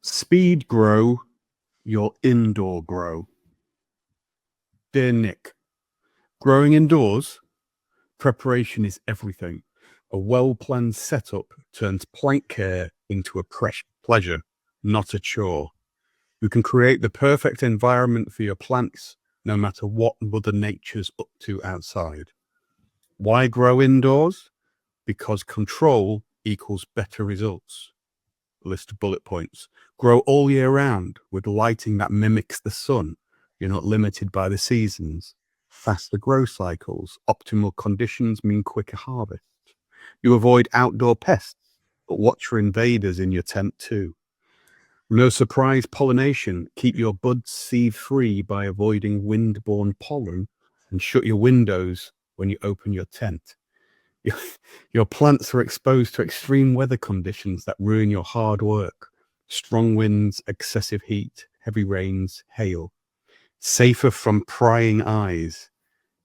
Speed grow your indoor grow. Dear Nick, growing indoors, preparation is everything. A well-planned setup turns plant care into a pleasure, not a chore. You can create the perfect environment for your plants, no matter what Mother Nature's up to outside. Why grow indoors? Because control equals better results. List of bullet points. Grow all year round with lighting that mimics the sun. You're not limited by the seasons. Faster grow cycles. Optimal conditions mean quicker harvest. You avoid outdoor pests, but watch for invaders in your tent too. No surprise pollination. Keep your buds seed-free by avoiding wind-borne pollen and shut your windows when you open your tent. Your plants are exposed to extreme weather conditions that ruin your hard work. Strong winds, excessive heat, heavy rains, hail. Safer from prying eyes.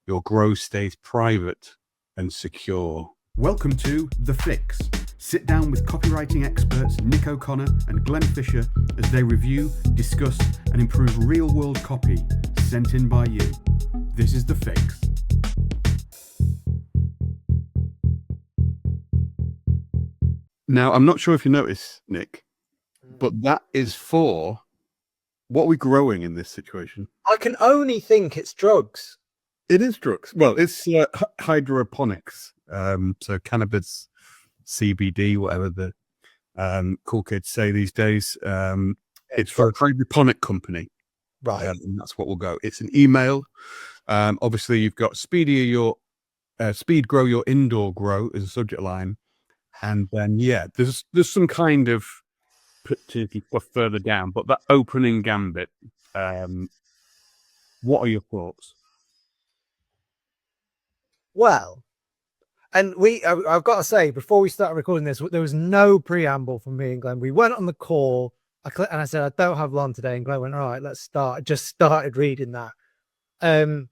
Your grow stays private and secure. Welcome to The Fix. Sit down with copywriting experts Nick O'Connor and Glenn Fisher as they review, discuss, and improve real-world copy sent in by you. This is The Fix. Now, I'm not sure if you notice, Nick, but that is for what we're growing in this situation. I can only think it's drugs. It is drugs. Well, it's hydroponics. So cannabis, CBD, whatever the cool kids say these days. It's for a hydroponic company. Right. And that's what we'll go. It's an email. Obviously, you've got speed grow your indoor grow as a subject line. And then, yeah, there's some kind of particularly further down, but that opening gambit, what are your thoughts? Well, and I've got to say, before we started recording this, there was no preamble from me and Glenn. We went on the call, and I said, I don't have long today. And Glenn went, all right, let's start. I just started reading that.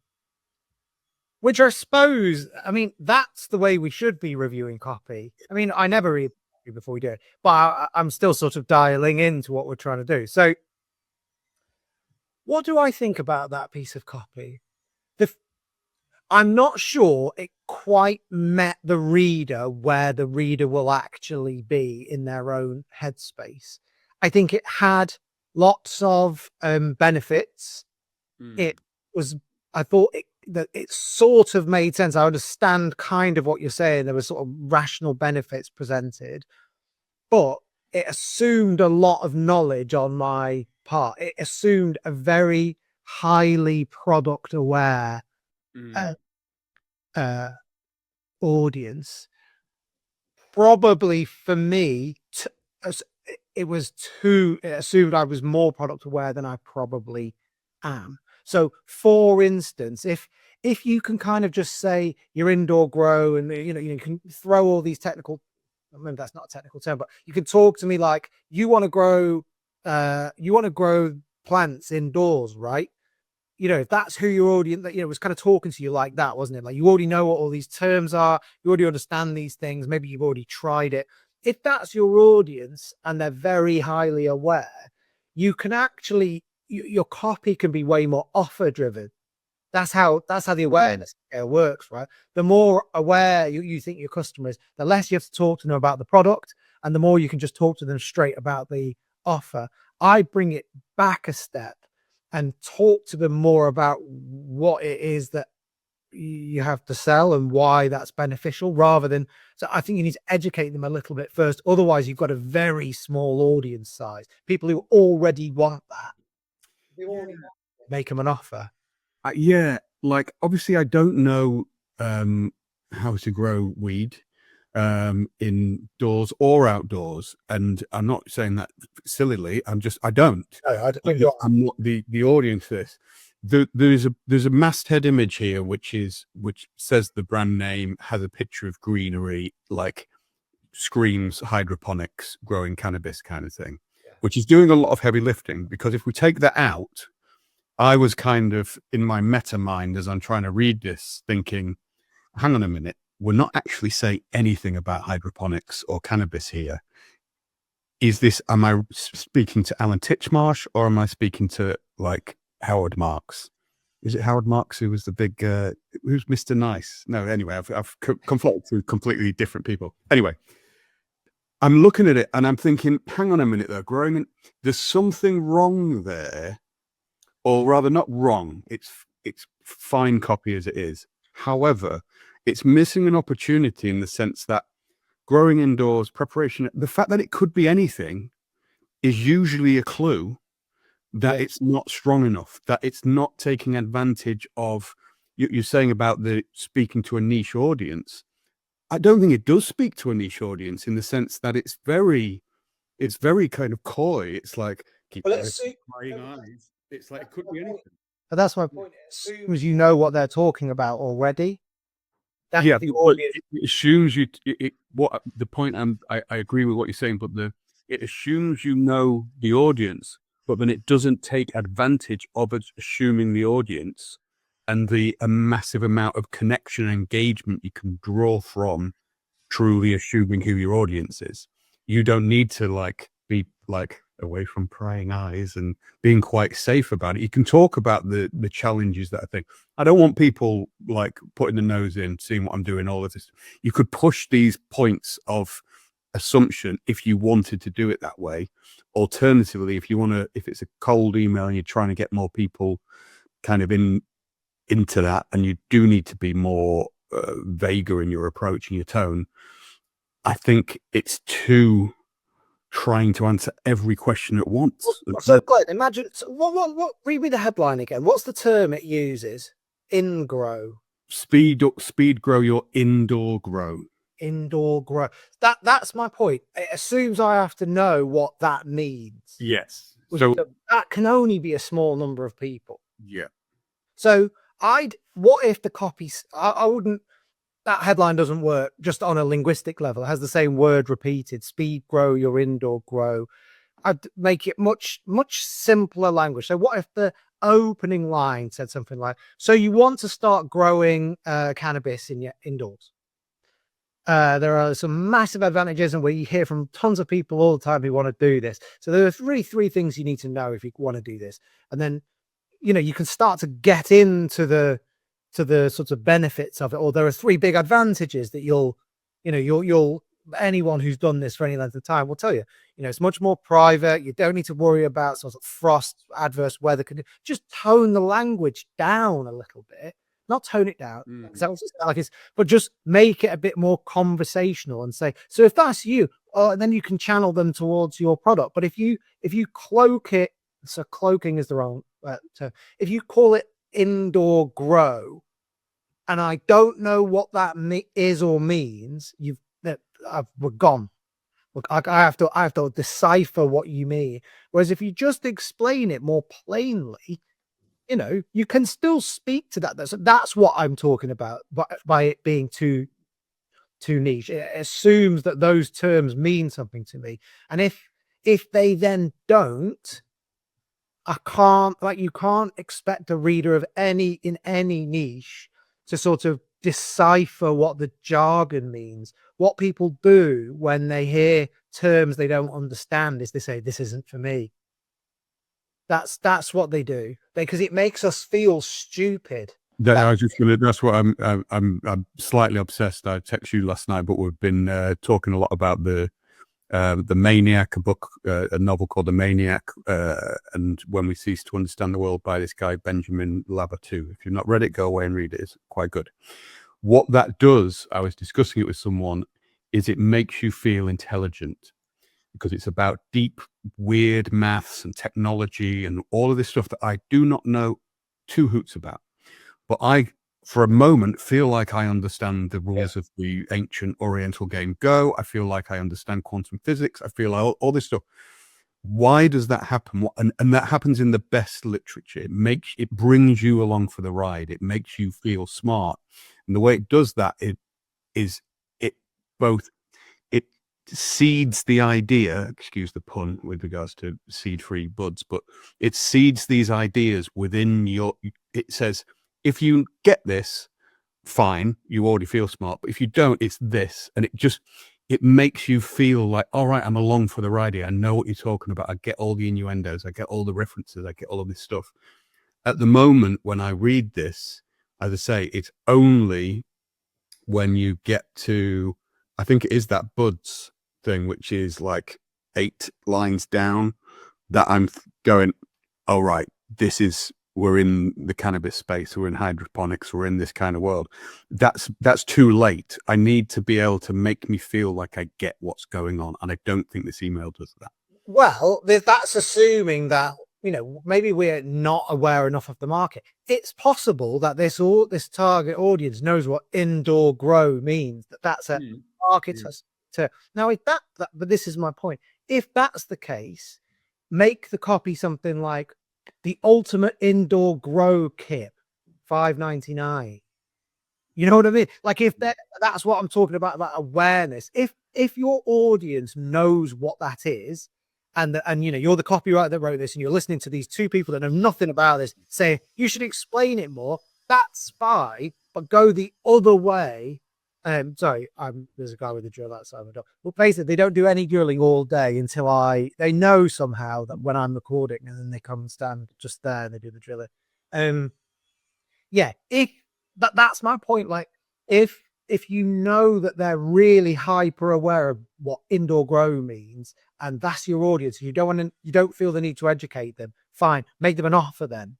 Which I suppose, I mean, that's the way we should be reviewing copy. I mean, I never read before we do it, but I'm still sort of dialing into what we're trying to do. So what do I think about that piece of copy? I'm not sure it quite met the reader where the reader will actually be in their own headspace. I think it had lots of benefits. I thought that it sort of made sense. I understand kind of what you're saying. There were sort of rational benefits presented, but it assumed a lot of knowledge on my part. It assumed a very highly product aware audience. Probably for me, it assumed I was more product aware than I probably am. So, for instance, if you can kind of just say your indoor grow and you can throw all these technical, maybe that's not a technical term, but you can talk to me like you want to grow plants indoors, right? If that's who your audience that was kind of talking to you like that, wasn't it? Like you already know what all these terms are, you already understand these things, maybe you've already tried it. If that's your audience and they're very highly aware, you can actually your copy can be way more offer driven. That's how the awareness scale works, right? The more aware you think your customer is, the less you have to talk to them about the product, and the more you can just talk to them straight about the offer. I bring it back a step and talk to them more about what it is that you have to sell and why that's beneficial, rather than, so I think you need to educate them a little bit first. Otherwise, you've got a very small audience size. People who already want that. Make them an offer. Yeah, like obviously I don't know how to grow weed indoors or outdoors, and I'm not saying that sillily. I don't. I'm not the audience for this. There's a masthead image here which says the brand name, has a picture of greenery, like screams hydroponics, growing cannabis kind of thing, which is doing a lot of heavy lifting. Because if we take that out, I was kind of in my meta mind as I'm trying to read this thinking, hang on a minute, we're not actually saying anything about hydroponics or cannabis here. am I speaking to Alan Titchmarsh, or am I speaking to like Howard Marks? Is it Howard Marks who was the big, who's Mr. Nice? No, anyway, I've conflicted with completely different people. Anyway, I'm looking at it and I'm thinking, hang on a minute though, there's something wrong there, or rather not wrong. It's fine copy as it is. However, it's missing an opportunity in the sense that growing indoors, preparation, the fact that it could be anything is usually a clue that it's not strong enough, that it's not taking advantage of, you're saying about the speaking to a niche audience. I don't think it does speak to a niche audience in the sense that it's very kind of coy. It's like, keep crying eyes. It's like, it could be anything. But that's my point. It assumes you know what they're talking about already. That's Yeah, the but audience. it assumes what the point. I agree with what you're saying, but it assumes you know the audience, but then it doesn't take advantage of it assuming the audience and a massive amount of connection and engagement you can draw from truly assuming who your audience is. You don't need to be away from prying eyes and being quite safe about it. You can talk about the challenges that I think. I don't want people like putting the nose in, seeing what I'm doing, all of this. You could push these points of assumption if you wanted to do it that way. Alternatively, if it's a cold email and you're trying to get more people kind of into that, and you do need to be more vaguer in your approach and your tone, I think it's too trying to answer every question at once. So Glenn, imagine what read me the headline again. What's the term it uses? Ingrow. Speed grow your indoor grow. Indoor grow. That's my point. It assumes I have to know what that means. Yes. So that can only be a small number of people. Yeah. So what if the copy, I wouldn't, that headline doesn't work just on a linguistic level. It has the same word repeated, speed grow your indoor grow. I'd make it much, much simpler language. So what if the opening line said something like, so you want to start growing cannabis in your indoors? There are some massive advantages, and we hear from tons of people all the time who want to do this. So there are really three things you need to know if you want to do this. And then, you can start to get into the sorts of benefits of it, or there are three big advantages that you'll anyone who's done this for any length of time will tell you. It's much more private. You don't need to worry about sort of frost, adverse weather conditions. Just tone the language down a little bit, not tone it down, but just make it a bit more conversational and say, so if that's you, then you can channel them towards your product. But if you cloak it, so cloaking is the wrong term. If you call it indoor grow, and I don't know what that is or means, we're gone. Look, I have to decipher what you mean. Whereas if you just explain it more plainly, you can still speak to that. That's what I'm talking about. By it being too niche, it assumes that those terms mean something to me, and if they then don't, you can't expect a reader in any niche to sort of decipher what the jargon means. What people do when they hear terms they don't understand is they say, this isn't for me. That's what they do, because it makes us feel stupid. That's what I'm slightly obsessed. I texted you last night, but we've been talking a lot about the Maniac, a novel called The Maniac, and When We Cease to Understand the World by this guy Benjamin Labatut. If you've not read it, go away and read it. It's quite good. What that does, I was discussing it with someone, is it makes you feel intelligent, because it's about deep, weird maths and technology and all of this stuff that I do not know two hoots about. But I, for a moment, feel like I understand the rules of the ancient Oriental game Go. I feel like I understand quantum physics. I feel like all this stuff. Why does that happen? And that happens in the best literature. It brings you along for the ride. It makes you feel smart. And the way it does that, it seeds the idea, excuse the pun with regards to seed-free buds, but it seeds these ideas within it says, if you get this, fine, you already feel smart. But if you don't, it's this. And it makes you feel like, all right, I'm along for the ride here. I know what you're talking about. I get all the innuendos. I get all the references. I get all of this stuff. At the moment, when I read this, as I say, it's only when you get to, I think it is that buds thing, which is like 8 lines down, that I'm going, oh, right, we're in the cannabis space, we're in hydroponics, we're in this kind of world. That's too late. I need to be able to make me feel like I get what's going on. And I don't think this email does that. Well, that's assuming that, maybe we're not aware enough of the market. It's possible that this target audience knows what indoor grow means, that's a market to now. If that, but this is my point. If that's the case, make the copy something like the ultimate indoor grow kit, $5.99. You know what I mean? Like, if that's what I'm talking about awareness. If your audience knows what that is, and you're the copywriter that wrote this, and you're listening to these two people that know nothing about this say you should explain it more, that's fine, but go the other way. Sorry, there's a guy with a drill outside my door. Well, basically, they don't do any drilling all day until they know somehow that when I'm recording, and then they come and stand just there and they do the drilling. Yeah, that's my point. Like, if you know that they're really hyper aware of what indoor grow means, and that's your audience, you don't feel the need to educate them, fine, make them an offer then.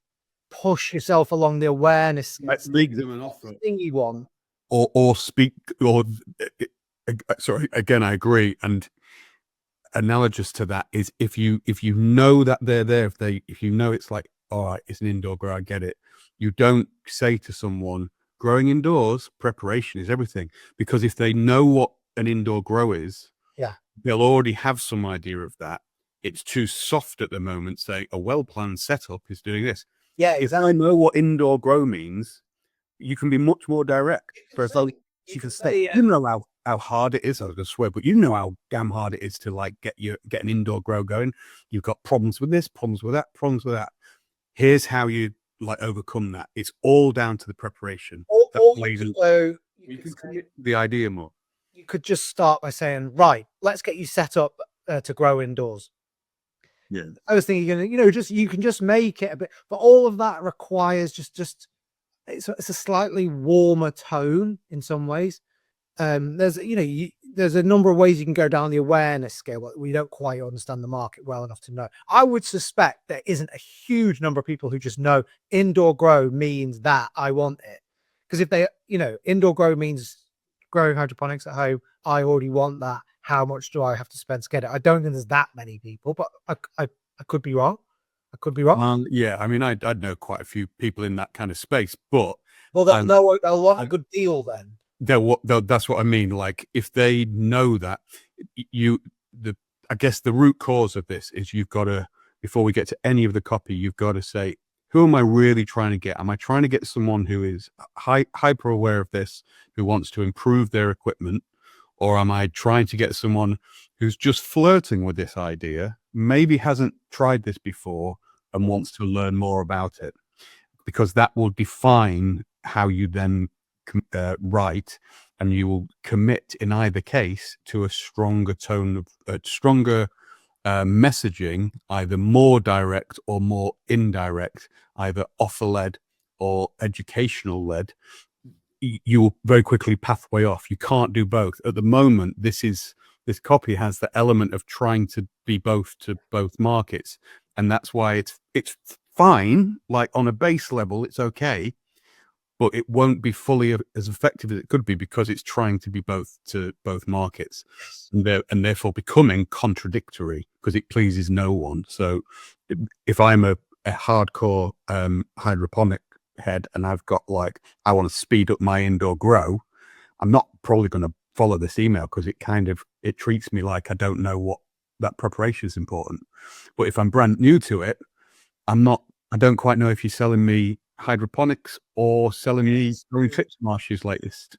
Push yourself along the awareness. Let's make them an offer. Thingy one. Or speak, or sorry, again, I agree. And analogous to that is if you know that they're there, if you know it's like, all right, it's an indoor grow, I get it. You don't say to someone, growing indoors, preparation is everything. Because if they know what an indoor grow is, they'll already have some idea of that. It's too soft at the moment saying a well-planned setup is doing this. Yeah, exactly. If I know what indoor grow means, you can be much more direct. You can say, you know how hard it is. I was going to swear, but you know how damn hard it is to like get an indoor grow going. You've got problems with this, problems with that, problems with that. Here's how you like overcome that. It's all down to the preparation. You can commit the idea more. You could just start by saying, right, let's get you set up to grow indoors. Yeah, I was thinking, you can just make it a bit, but all of that requires just it's a slightly warmer tone in some ways. There's a number of ways you can go down the awareness scale, but we don't quite understand the market well enough to know. I would suspect there isn't a huge number of people who just know indoor grow means that I want it. Because if they, indoor grow means growing hydroponics at home, I already want that. How much do I have to spend to get it? I don't think there's that many people, but I could be wrong. I could be wrong. Yeah, I mean, I'd know quite a few people in that kind of space, but they'll want a good deal then. That's what I mean. Like, if they know that, I guess the root cause of this is you've got to, before we get to any of the copy, you've got to say, who am I really trying to get? Am I trying to get someone who is hyper aware of this, who wants to improve their equipment? Or am I trying to get someone who's just flirting with this idea, maybe hasn't tried this before and wants to learn more about it? Because that will define how you then write, and you will commit in either case to a stronger tone of stronger messaging, either more direct or more indirect, either offer-led or educational-led. You will very quickly pathway off. You can't do both. At the moment, this copy has the element of trying to be both to both markets. And that's why it's fine. Like, on a base level, it's okay, but it won't be fully as effective as it could be because it's trying to be both to both markets, and therefore becoming contradictory because it pleases no one. So if I'm a hardcore hydroponic head and I've got I want to speed up my indoor grow, I'm not probably going to follow this email because it treats me like I don't know what that preparation is important. But if I'm brand new to it, I don't quite know if you're selling me hydroponics or selling me growing fix marshes latest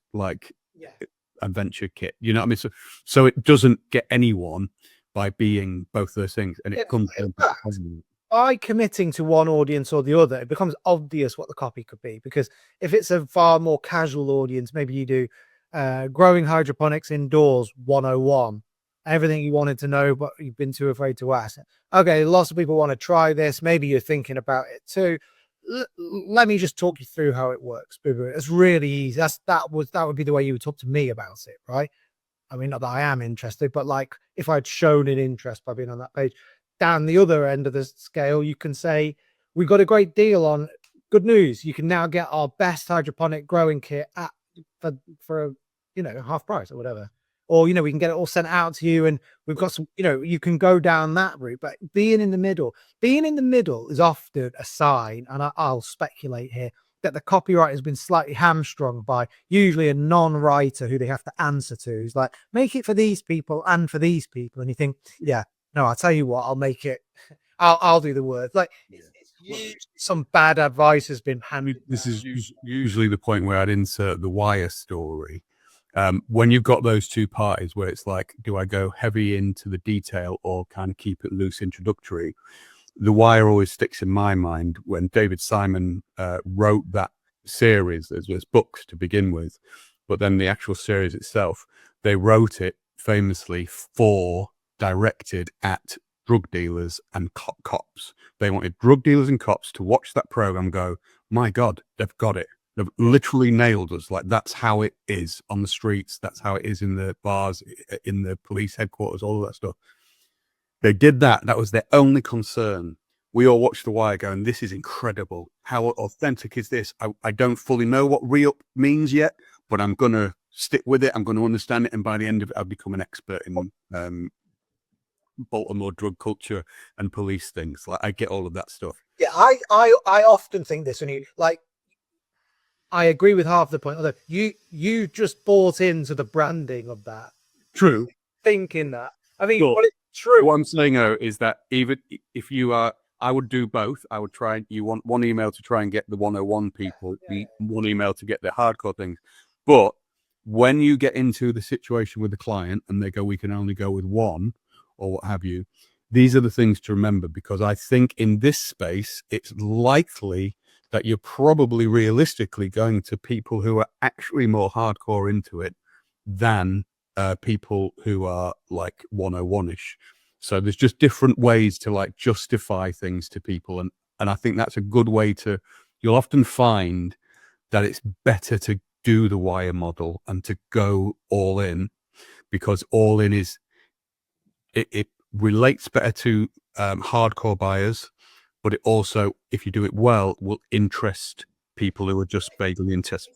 adventure kit. You know what I mean? So it doesn't get anyone by being both those things, and it comes by committing to one audience or the other, it becomes obvious what the copy could be. Because if it's a far more casual audience, maybe you do growing hydroponics indoors 101. Everything you wanted to know, but you've been too afraid to ask. Okay, lots of people want to try this. Maybe you're thinking about it too. Let me just talk you through how it works. It's really easy. That would be the way you would talk to me about it, right? I mean, not that I am interested, but like if I'd shown an interest by being on that page. Down the other end of the scale, you can say, we've got a great deal on. Good news, you can now get our best hydroponic growing kit for half price or whatever. Or, we can get it all sent out to you, and we've got some, you can go down that route. But being in the middle is often a sign, and I'll speculate here, that the copywriter has been slightly hamstrung by usually a non-writer who they have to answer to. Who's like, make it for these people and for these people. And you think, yeah, no, I'll tell you what, I'll make it. I'll do the work. Like, some bad advice has been handed. This is usually the point where I'd insert the wire story. When you've got those two parties where it's like, do I go heavy into the detail or kind of keep it loose introductory? The wire always sticks in my mind when David Simon wrote that series as books to begin with, but then the actual series itself, they wrote it famously directed at drug dealers and cops. They wanted drug dealers and cops to watch that program and go, my God, they've got it. They've literally nailed us. Like, that's how it is on the streets. That's how it is in the bars, in the police headquarters, all of that stuff. They did that. That was their only concern. We all watched The Wire going, this is incredible. How authentic is this? I don't fully know what real means yet, but I'm going to stick with it. I'm going to understand it. And by the end of it, I'll become an expert in Baltimore drug culture and police things. Like, I get all of that stuff. Yeah, I often think this, and I agree with half the point. Although you just bought into the branding of that. True. Thinking that. I mean, Sure. what is true. What I'm saying though is that even if you are, I would do both. I would try. You want one email to try and get the 101 people, one email to get the hardcore things. But when you get into the situation with the client and they go, we can only go with one, or what have you, these are the things to remember, because I think in this space, it's likely that you're probably realistically going to people who are actually more hardcore into it than people who are like 101-ish. So there's just different ways to like justify things to people. And I think that's a good way you'll often find that it's better to do the wire model and to go all in, because all in is, it relates better to hardcore buyers, but it also, if you do it well, will interest people who are just vaguely interested.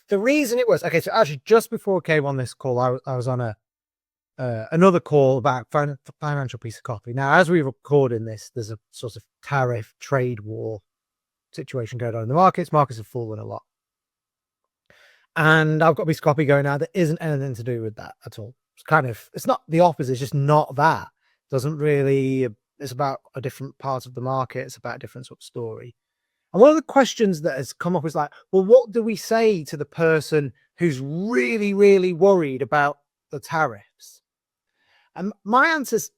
The reason it was, okay, so actually just before I came on this call, I was on another call about financial piece of copy. Now, as we're recording this, there's a sort of tariff trade war situation going on in the markets. Markets have fallen a lot. And I've got a piece of copy going now that isn't anything to do with that at all. It's not the opposite. It's just not that. Doesn't really, it's about a different part of the market. It's about a different sort of story. And one of the questions that has come up is like, well, what do we say to the person who's really, really worried about the tariffs? And my answer's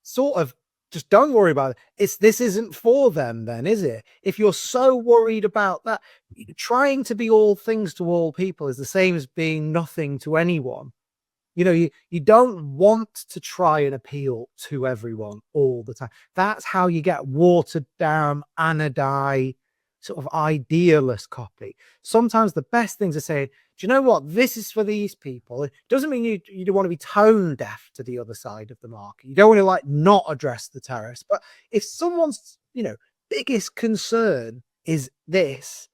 sort of, just don't worry about it. This isn't for them then, is it? If you're so worried about that, trying to be all things to all people is the same as being nothing to anyone. You don't want to try and appeal to everyone all the time. That's how you get watered down, anodized, sort of idealist copy. Sometimes the best things are saying, do you know what? This is for these people. It doesn't mean you don't want to be tone deaf to the other side of the market. You don't want to like not address the tariffs. But if someone's, biggest concern is this,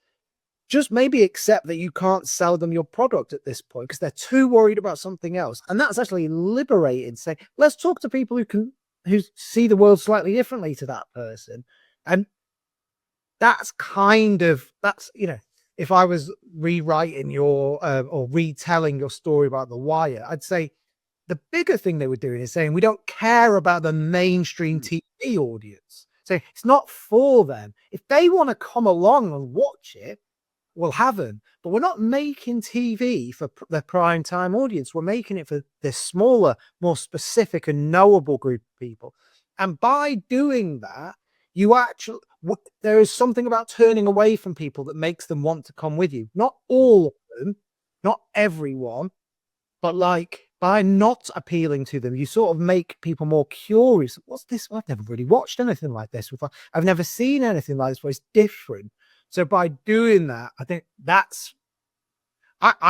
just maybe accept that you can't sell them your product at this point because they're too worried about something else. And that's actually liberating. Say, let's talk to people who see the world slightly differently to that person. And that's if I was rewriting your or retelling your story about The Wire, I'd say the bigger thing they were doing is saying, we don't care about the mainstream TV audience. So it's not for them. If they want to come along and watch it, we'll have them, but we're not making TV for the prime time audience. We're making it for this smaller, more specific and knowable group of people. And by doing that, there is something about turning away from people that makes them want to come with you. Not all of them, not everyone, but like by not appealing to them, you sort of make people more curious. What's this? I've never really watched anything like this before. I've never seen anything like this, but it's different. So by doing that, I think I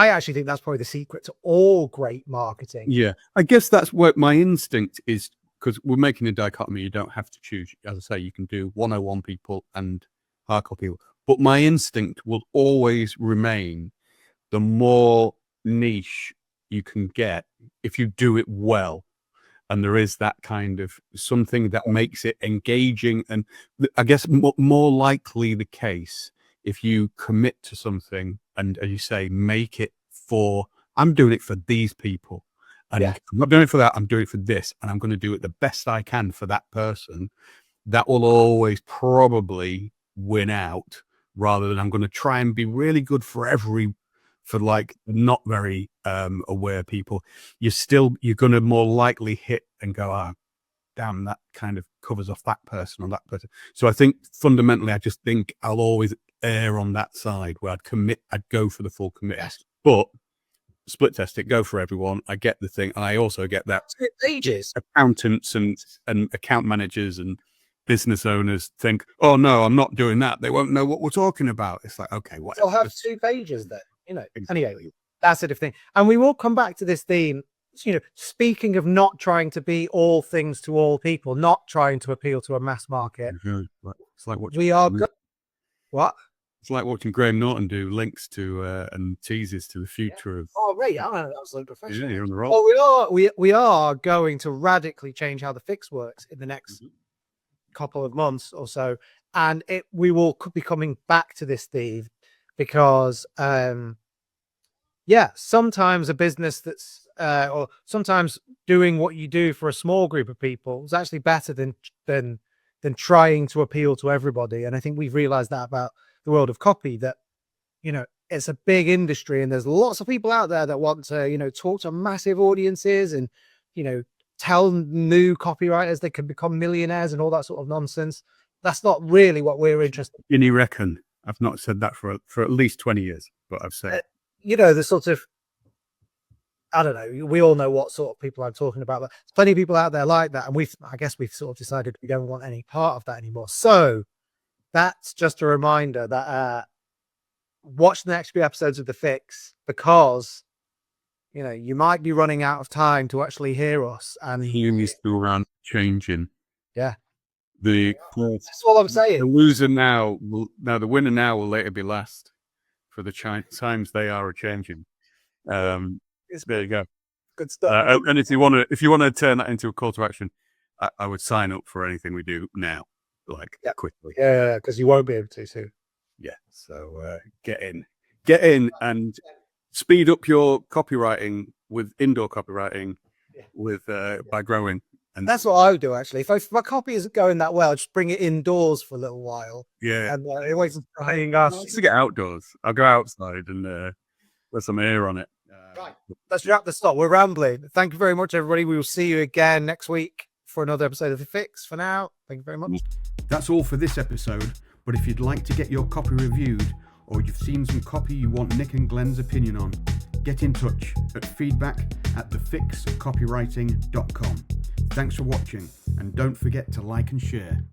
actually think that's probably the secret to all great marketing. Yeah, I guess that's what my instinct is, because we're making a dichotomy. You don't have to choose. As I say, you can do 101 people and hardcore people. But my instinct will always remain the more niche you can get if you do it well. And there is that kind of something that makes it engaging. And I guess more likely the case if you commit to something and, as you say, make it for, I'm doing it for these people. And I'm not doing it for that. I'm doing it for this. And I'm going to do it the best I can for that person. That will always probably win out, rather than I'm going to try and be really good for like not very aware people. You're going to more likely hit and go, damn, that kind of covers off that person or that person. So I think fundamentally, I just think I'll always err on that side where I'd go for the full commit. Yes. But split test it, go for everyone. I get the thing. And I also get that ages. Accountants and account managers and business owners think, oh no, I'm not doing that. They won't know what we're talking about. It's like, okay, whatever. They'll have 2 pages then, Exactly. Anyway, that's a different thing. And we will come back to this theme, speaking of not trying to be all things to all people, not trying to appeal to a mass market. It's like watching, What? It's like watching Graham Norton do links to and teases to the future of. Oh, right. That was a professional. Yeah, you're on the roll. Oh, we are going to radically change how the fix works in the next couple of months or so, and we will be coming back to this theme because sometimes a business that's or sometimes doing what you do for a small group of people is actually better than trying to appeal to everybody. And I think we've realized that about the world of copy, that it's a big industry and there's lots of people out there that want to talk to massive audiences and tell new copywriters they can become millionaires and all that sort of nonsense. That's not really what we're interested in. You reckon? I've not said that for at least 20 years, but I've said the sort of, I don't know, we all know what sort of people I'm talking about, but there's plenty of people out there like that, and I guess we've sort of decided we don't want any part of that anymore. So that's just a reminder that watch the next few episodes of The Fix, because you might be running out of time to actually hear us. And humans still around changing. Yeah. That's all I'm saying. The loser now the winner now will later be last, for the times they are changing. There you go. Good stuff. And if you want to turn that into a call to action, I would sign up for anything we do now, quickly. Yeah, because you won't be able to soon. Yeah. So get in and speed up your copywriting with indoor copywriting by growing. And that's what I would do, actually. If my copy isn't going that well, I'll just bring it indoors for a little while. Yeah. And it wasn't trying us to get outdoors. I'll go outside and put some air on it. Right. Let's wrap this up. We're rambling. Thank you very much, everybody. We will see you again next week for another episode of The Fix. For now, thank you very much. That's all for this episode. But if you'd like to get your copy reviewed, or you've seen some copy you want Nick and Glenn's opinion on, get in touch at feedback@thefixcopywriting.com. Thanks for watching, and don't forget to like and share.